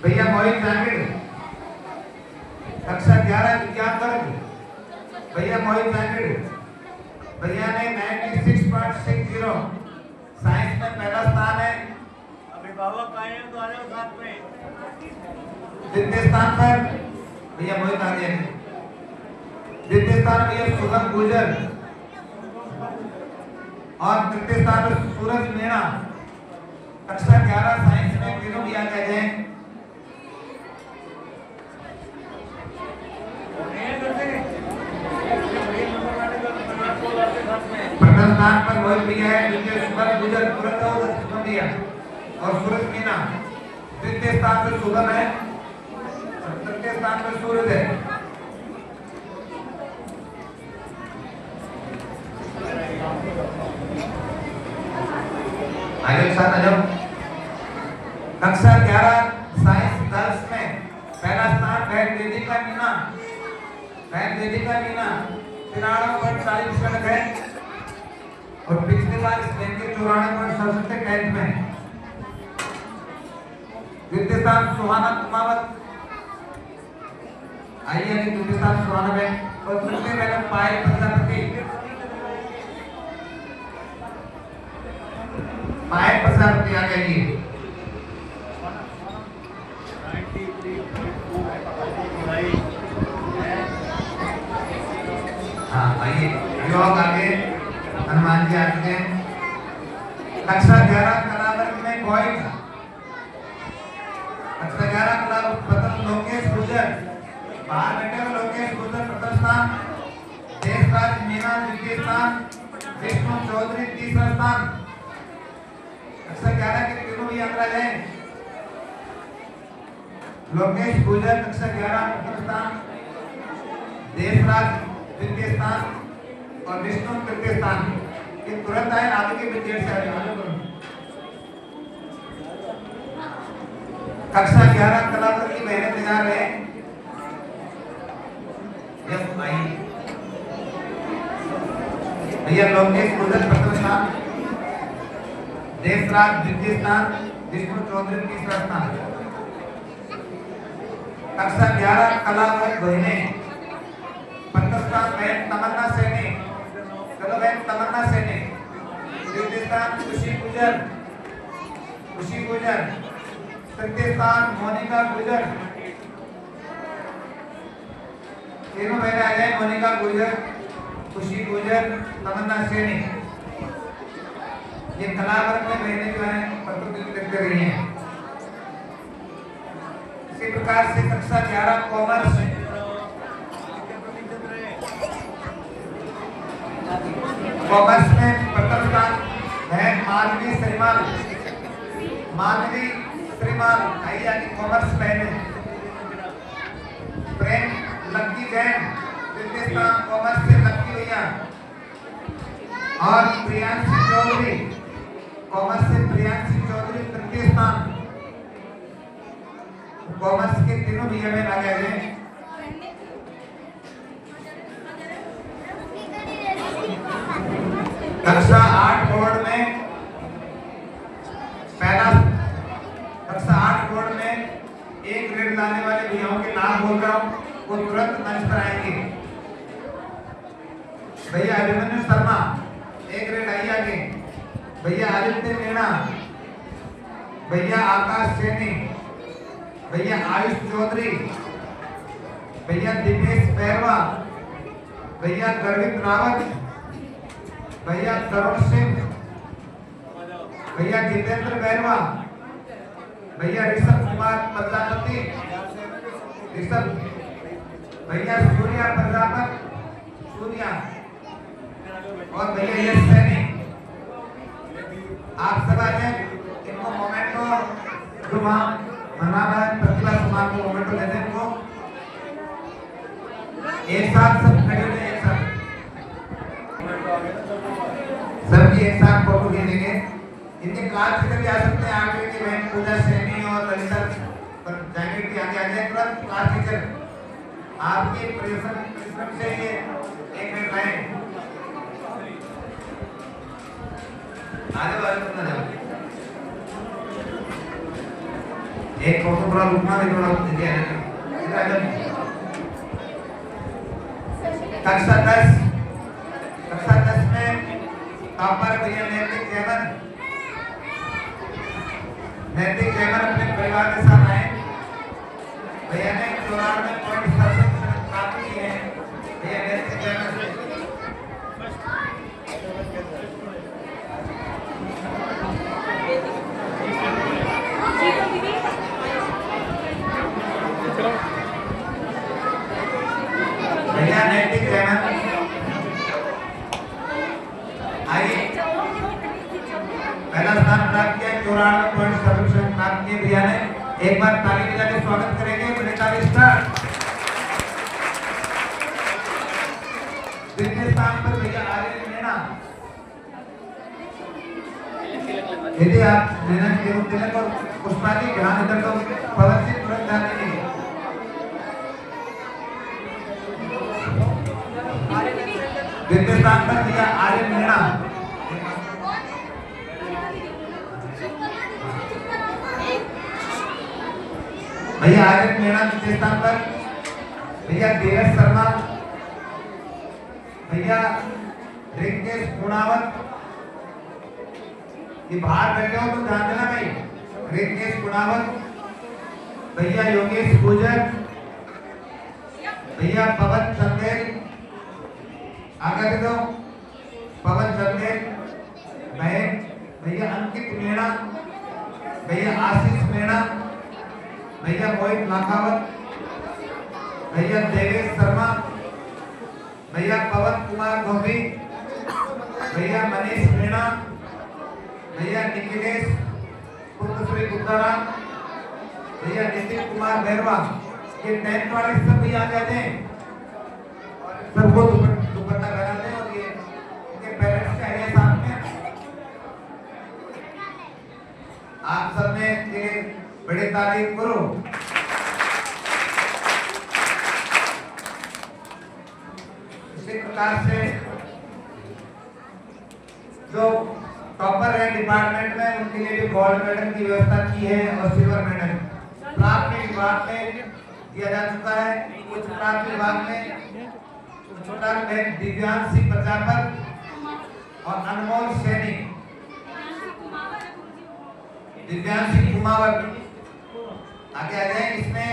भैया मोहित जांगिड़। कक्षा 11 विज्ञान वर्ग भैया मोहित जांगिड़। भैया ने 96.60 साइंस में पहला स्थान है। अभिभावक आए हैं तो आ जाओ साथ में। द्वितीय स्थान पर भैया मोहित आ गए। द्वितीय स्थान भैया सुगम गुजर और तृतीय स्थान पर सूरज मीणा। कक्षा 11 साइंस में तीनों भी आ गए हैं। प्रथम स्थान पर मोहित भैया है, द्वितीय सुमन गुजर तुरंत सुमन भैया और सूरज मीना, तृतीय स्थान पर शुभम है, तृतीय स्थान पर सूरज है। आगे साथ आ जाओ। कक्षा 11 साइंस गर्ल्स में पहला स्थान वेदिका मीना, वेदिका मीना 93.40% है और पिछली बार इस बैंक के 94.67 कैंट में। द्वितीय स्थान सुहाना कुमावत, आइए कि द्वितीय स्थान सुहाना में, और तृतीय मैडम पायल प्रजापति, पायल प्रजापति आ गई। हाँ आइए योग आगे, हनुमान जी आ चुके हैं। कक्षा 11 कला वर्ग में बॉयज, कक्षा 11 कला प्रथम लोकेश गुजर, बाहर बैठे हुए लोकेश गुजर प्रथम स्थान, देशराज मीना द्वितीय स्थान, विष्णु चौधरी तीसरा स्थान। कक्षा 11 के तीनों भी यात्रा है। लोकेश गुजर कक्षा 11 प्रथम स्थान, देशराज द्वितीय स्थान और विष्णु तृतीय स्थान। ये तुरंत आए, आगे के विद्यार्थी से आगे। कक्षा 11 कला वर्ग की बहनें तैयार रहे। यस भाई भैया, लोकेश गुजर प्रथम स्थान, देशराज द्वितीय स्थान, विष्णु चौधरी तीसरा स्थान। कक्षा 11 कला वर्ग बहनें प्रथम स्थान बहन तमन्ना सैनी, चलो बहन तमन्ना सैनी, द्वितीय स्थान खुशी गुजर, खुशी गुजर, तृतीय स्थान मोनिका गुजर। तीनों बहनें आ गए, मोनिका गुजर, खुशी गुजर, तमन्ना सैनी। ये कला वर्ग में बहनें जो हैं प्रतिनिधित्व कर रही हैं। इसी प्रकार से कक्षा 11 कॉमर्स, कॉमर्स में प्रथम स्थान है मानवी श्रीमान, मानवी श्रीमान आइए आगे कॉमर्स पहले। प्रेम लक्की जैन तृतीय स्थान कॉमर्स से लक्की भैया, और प्रियांशी चौधरी कॉमर्स से प्रियांशी चौधरी तृतीय स्थान। कॉमर्स के तीनों भैया में आ गए हैं। कक्षा 8 बोर्ड में पहला, कक्षा 8 बोर्ड में एक ग्रेड लाने वाले भैयाओं के नाम बोल रहा हूँ, वो तुरंत मंच पर आएंगे। भैया अभिमन्यु शर्मा एक ग्रेड आइए आगे, भैया आदित्य मीणा, भैया आकाश सैनी, भैया आयुष चौधरी, भैया दिनेश बैरवा, भैया गर्वित रावत, भैया तरुण सिंह, भैया जितेंद्र बैरवा, भैया ऋषभ कुमार प्रजापति, ऋषभ, भैया सूर्या प्रजापति, सूर्या, और भैया यश सैनी। आप सब आए इनको मोमेंटो जो वहाँ मनाना है, प्रतिभा समाज को मोमेंटो देते हैं इनको। एक साथ सब खड़े हो जाए, एक साथ सबकी एक साथ फोटो खींचेंगे। इनके क्लास से भी आ सकते हैं, आगे की बहन पूजा सैनी और ललिता पर जैकेट के आगे आ जाए तुरंत। क्लास टीचर आपके परिश्रम से ये एक मिनट लाए आगे वाले को ना जाओ। एक फोटो थोड़ा रुकना भी थोड़ा दिया है। कक्षा 10 में टॉपर भैया नैतिक जैमन अपने परिवार के साथ आए। भैया ने 94.67% प्राप्त की है। भैया नैतिक जैमन पहला स्थान प्राप्त किया, 94 पॉइंट सर्वेक्षण प्राप्त किए भैया ने। एक बार ताली बजा के स्वागत करेंगे। बड़े ताली स्टार्ट। द्वितीय स्थान पर भैया आर्यन मीणा। यदि आप लेना तिलक और पुष्पांजलि ध्यान इधर तो पवन से तुरंत ध्यान देंगे। द्वितीय स्थान पर भैया आर्यन मीणा। भैया आर्यन मीणा द्वितीय स्थान पर। भैया धीरज शर्मा, भैया रिंकेश गुणावत, ये बाहर बैठे हो तो ध्यान देना भाई। रिंकेश गुणावत, भैया योगेश गुजर, भैया पवन चंदेल, आगे दे दो पवन चंदेल, बहन भैया अंकित मीणा, भैया आशीष मीणा, भैया मोहित लाखावत, भैया देवेश शर्मा, भैया पवन कुमार धोबी, भैया मनीष मीणा, भैया निखिलेश पुत्रश्री गुप्ताराम, भैया नितिन कुमार बैरवा। ये 10th वाले सब भी आ जाते हैं, सबको दुपट्टा पहनाते हैं और ये उनके पेरेंट्स का है साथ में। आप सबने ये बड़े तारीफ करो। इसी प्रकार से जो टॉपर है डिपार्टमेंट में उनके लिए भी गोल्ड मेडल की व्यवस्था की है और सिल्वर मेडल प्राथमिक विभाग में दिया जा चुका है। उच्च प्राथमिक विभाग में छोटा बहन दिव्यांशी प्रजापत और अनमोल सैनी, दिव्यांशी कुमावत आगे आ जाए। इसमें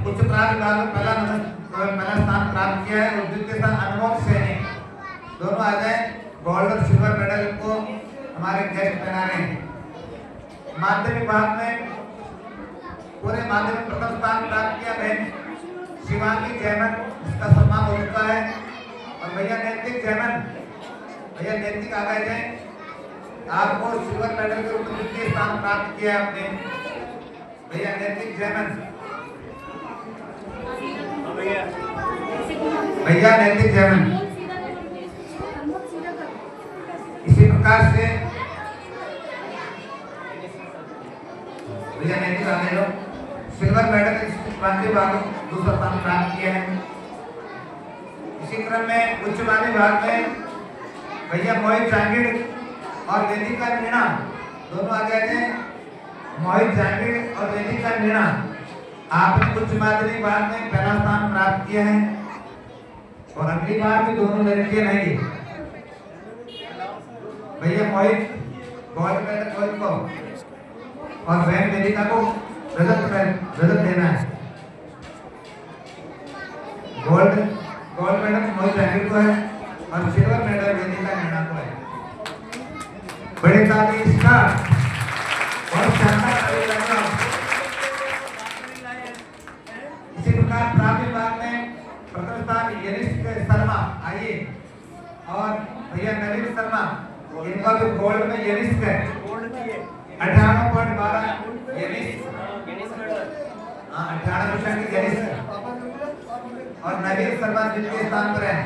उच्च प्राथमिक विभाग में पहला स्थान प्राप्त किया है और द्वितीय स्थान अनमोल सैनी, दोनों आ जाए। गोल्ड और सिल्वर मेडल को हमारे गेस्ट बना रहे हैं। माध्यमिक विभाग में पूरे माध्यमिक प्रथम स्थान प्राप्त किया बहन शिवांगी जैमन, इसका सम्मान हो चुका है। और भैया नैतिक जैमन, भैया नैतिक आ गए थे, आपको सिल्वर मेडल के रूप में द्वितीय स्थान प्राप्त किया आपने। भैया नैतिक जैमन, भैया नैतिक जैमन। इसी प्रकार से भैया नैतिक आ गए लोग सिल्वर मेडल माध्यमिक विभाग में दूसरा स्थान प्राप्त किया है। इसी क्रम में उच्च माध्यमिक विभाग में भैया मोहित जांगीर और वेदिका मीणा दोनों आ गए थे। मोहित जांगीर और वेदिका मीणा, आपने उच्च माध्यमिक विभाग में पहला स्थान प्राप्त किया है और अगली बार भी दोनों लड़कियां रहेंगी। भैया मोहित गोल्ड मेडल मोहित को और बहन वेदिका को रजत देना है। गोल्ड मेडल मोहित जांगीर को है और सिल्वर मेडल वेदिका मीणा को है। बड़े ताली इसका बहुत शानदार ताली लगा। इसी प्रकार प्राथमिक विभाग में प्रथम स्थान यनिश शर्मा आइए और भैया नवीन शर्मा, इनका भी गोल्ड में यनिश है 98.12 यनिश, 98% की यनिश और नवीन शर्मा द्वितीय स्थान पर है।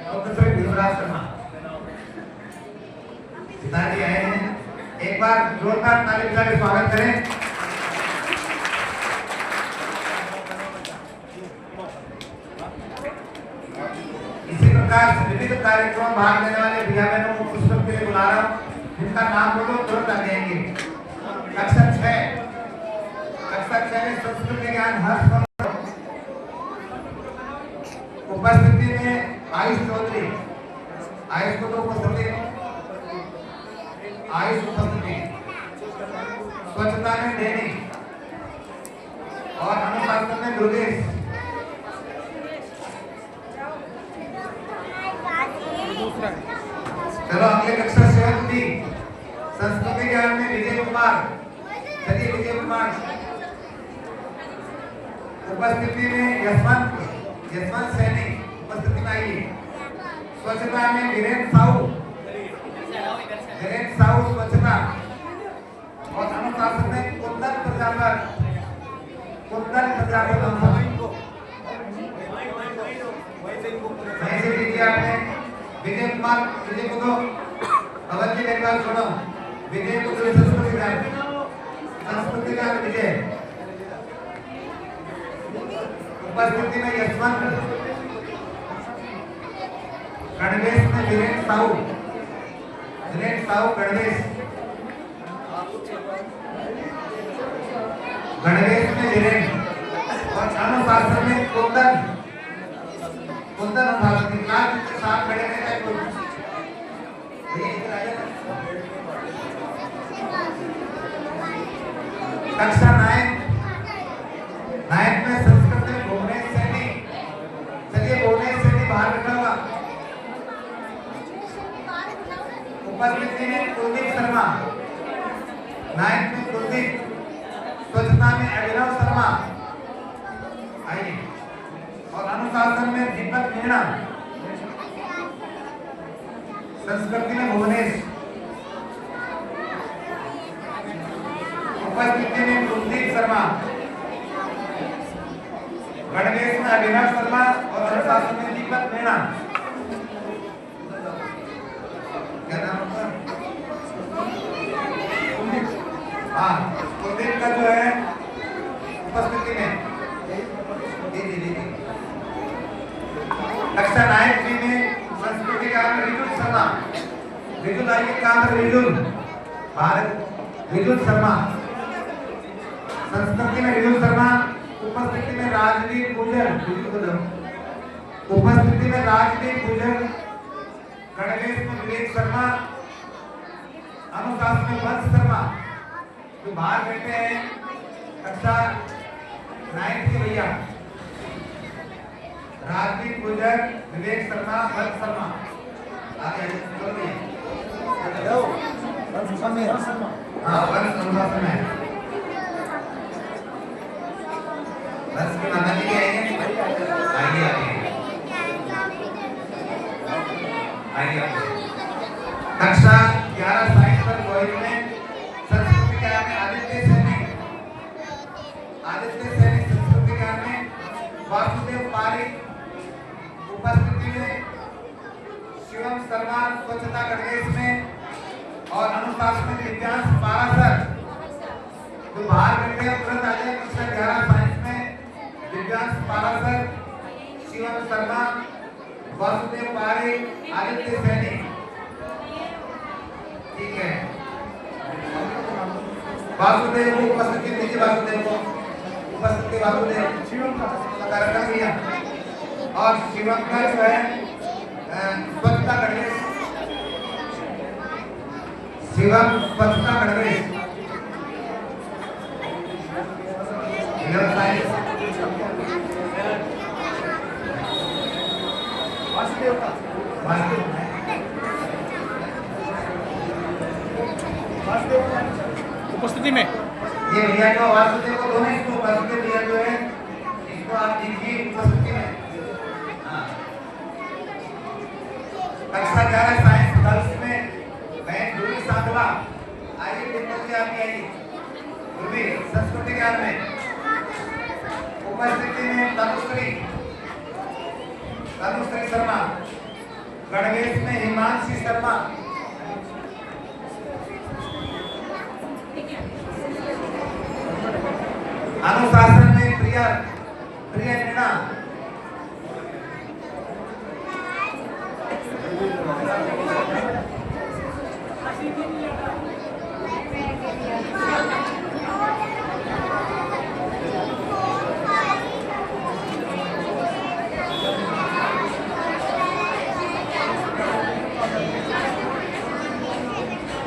डॉक्टर युवराज शर्मा पिताजी आए हैं, एक बार जोरदार ताली बजा के स्वागत करें। इसी प्रकार विविध कार्यक्रम भाग लेने वाले भैया बहनों को पुस्तक के लिए बुला रहा हूँ, जिनका नाम बोलो तुरंत आ जाएंगे। कक्षा 6 में संस्कृत ज्ञान हर्ष उपस्थिति में आयुष चौधरी, आयुष को तो उपस्थिति, आयुष उपस्थिति, स्वच्छता में देनी और अनुशासन में दुर्गेश। चलो अगले कक्षा 7 थी संस्कृति ज्ञान में विजय कुमार, चलिए विजय कुमार। उपस्थिति में यशवंत सैनी उपस्थिति में आइए। स्वच्छता में वीरेंद्र साहू, वीरेंद्र साहू स्वच्छता और अनुशासन में कुंदन प्रजापत ऐसे लीजिए आपने विजय कुमार विजय को दो अवंती देखभाल छोड़ो विजय को दो संस्कृति का विजय उपस्थिति में यशवंत गणवेश में वीरेंद्र साहू गणवेश में वीरेंद्र और अनुशासन में कुंदन अनुशासन के साथ खड़े रहते हैं कक्षा 9 में संस्कृत में भुवनेश सैनी चलिए भुवनेश सैनी बाहर बैठा हुआ उपस्थिति में कुलदीप शर्मा 9 में कुलदीप स्वच्छता में अभिनव शर्मा आइए और अनुशासन में दीपक मीणा संस्कृति में भुवनेश उपस्थिति में कुलदीप शर्मा गणवेश में अभिनव शर्मा और अनुशासन में दीपक मीणा क्या नाम हाँ कुलदीप का जो है उपस्थिति में कक्षा 9 में संस्कृति का रिजुल शर्मा रिजुल आइए काम रिजुल भारत रिजुल शर्मा संस्कृति में रिजुल शर्मा उपस्थिति में राजदीप गुजर उपस्थिति में राजदीप गुजर गणवेश में विवेक शर्मा अनुशासन में वंश शर्मा जो बाहर बैठे हैं कक्षा 9 के भैया राजदीप गुजर विवेक शर्मा वंश शर्मा आगे चलिए हाँ वंश अनुशासन में वंश की माता जी आइए कक्षा 11 साइंस पर बॉयज में संस्कृति ज्ञान में आदित्य सैनी संस्कृति ज्ञान में वासुदेव पारिक उपस्थिति में शिवम शर्मा स्वच्छता गणवेश में और अनुशासन में दिव्यांश पारासर जो बाहर बैठे हैं तुरंत आ जाए कक्षा 11 साइंस में दिव्यांश पारासर शिवम शर्मा वासुदेव पारिक आदित्य सैनी ठीक है वासुदेव को उपस्थिति दीजिए वासुदेव को उपस्थिति वासुदेव कार्यक्रम किया और शिवम का जो है स्वच्छता गणवेश शिवम स्वच्छता गणवेश वासुदेव का उपस्थिति में ये भैया को वासुदेव को दोनों इसको वासुदेव भैया जो है इसको आप दीजिए उपस्थिति में कक्षा 11 साइंस गर्ल्स में बहन दूरी साधवा आइए बिंदु जी आप आइए दूरी संस्कृति ज्ञान में उपस्थिति में तनुश्री शर्मा गणवेश में हिमांशी शर्मा अनुशासन में प्रिया मीणा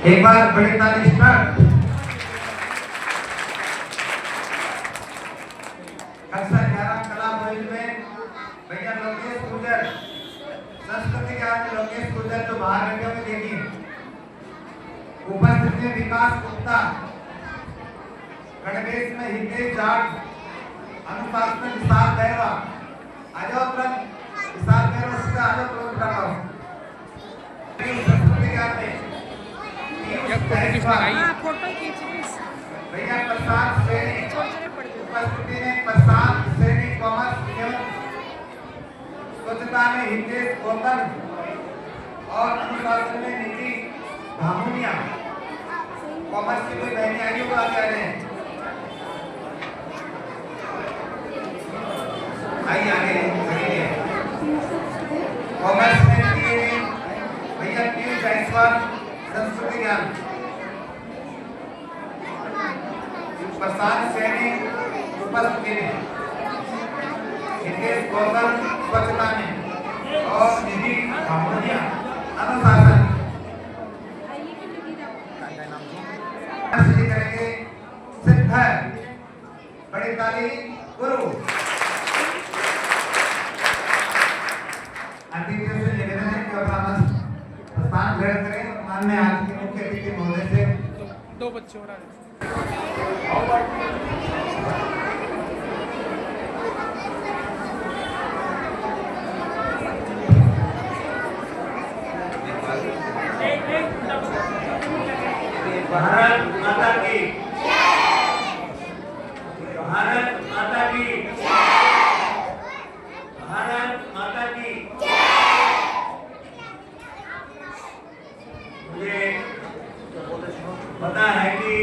एक बार बड़ी ताली स्टार्ट कक्षा 11 कला बॉयज में भैया लोकेश गुजर संस्कृति ज्ञान में लोकेश गुजर जो बाहर बैठे हुए देखिए उपस्थित में विकास गुप्ता गणवेश में हितेश जाट अनुशासन में विशाल बैरवा आ जाओ तुरंत विशाल बैरवा सीधा आ जाओ तुरंत संस्कृति ज्ञान में फोटो खींच रही भैया प्रसाद सैनी छोटे पड़ गए उपस्थिति में प्रसाद सैनी कॉमर्स एवं स्वच्छता में हितेश गौतम और अनुशासन में निधि धामुनिया कॉमर्स की कोई बहनें आई होगा कह रहे हैं आइए आगे कॉमर्स में भैया पीयूष जायसवाल संस्कृति ज्ञान प्रसाद सैनी उपस्थिति में हितेश गौतम स्वच्छता में और निधि धामुनिया अनुशासन करेंगे सिद्ध बड़ी ताली गुरु अतिथियों से निवेदन है कि अपना स्थान ग्रहण करें माननीय आज के मुख्य अतिथि महोदय से दो बच्चे हो रहा है भारत माता की भारत माता की भारत माता की मुझे पता है कि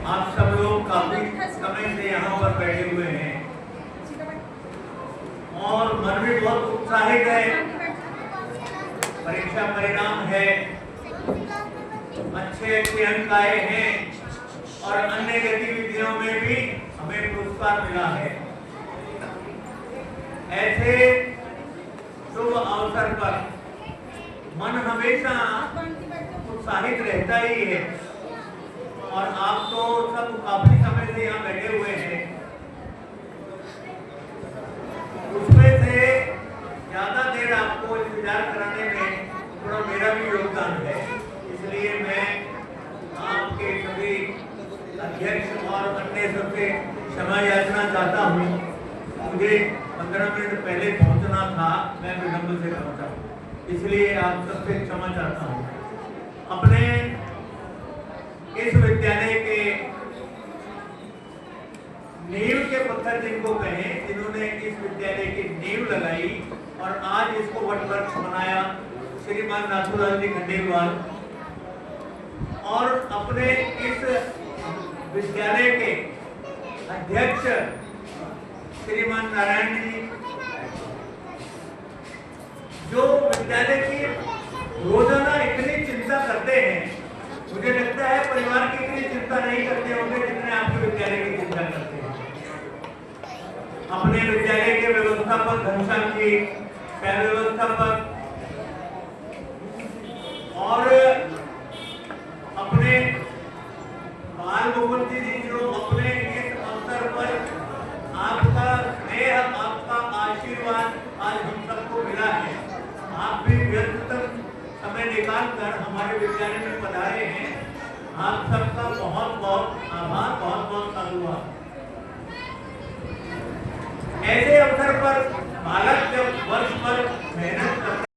आप सब लोग काफी समय से यहाँ पर बैठे हुए हैं और मन भी बहुत उत्साहित है। परीक्षा परिणाम है, अच्छे अच्छे अंक आए हैं और अन्य गतिविधियों में भी हमें पुरस्कार मिला है। ऐसे शुभ अवसर पर मन हमेशा उत्साहित रहता ही है और आप तो सब काफी समय से यहाँ बैठे हुए हैं, उसमें से ज्यादा देर आपको इंतजार कराने में थोड़ा मेरा भी योगदान है। इसलिए मैं आपके सभी अध्यक्ष और अन्य सबसे क्षमा याचना चाहता हूँ। मुझे 15 मिनट पहले पहुँचना था, मैं विलंब से पहुँचा, इसलिए आप सबसे क्षमा चाहता हूँ। अपने इस विद्यालय के नींव के पत्थर जिनको कहें, जिन्होंने इस विद्यालय की नींव लगाई और आज इसको वटवृक्ष बनाया, श्रीमान नाथूलाल जी खंडेलवाल, और अपने इस विद्यालय के अध्यक्ष श्रीमान नारायण जी, जो विद्यालय की रोजाना इतनी चिंता करते हैं, मुझे लगता है परिवार की इतनी चिंता नहीं करते होंगे जितने आपके विद्यालय की चिंता करते हैं। अपने विद्यालय के व्यवस्थापक घनश्याम जी, सह व्यवस्थापक और अपने बाल मुकुंद जी, जो अपने इस अवसर पर आपका स्नेह, आपका आशीर्वाद आज हम सबको मिला है। आप भी व्यस्ततम समय निकाल कर हमारे विद्यालय में पधारे हैं। आप सबका बहुत बहुत आभार, बहुत बहुत साधुवाद। ऐसे अवसर पर बालक जब वर्ष भर मेहनत करते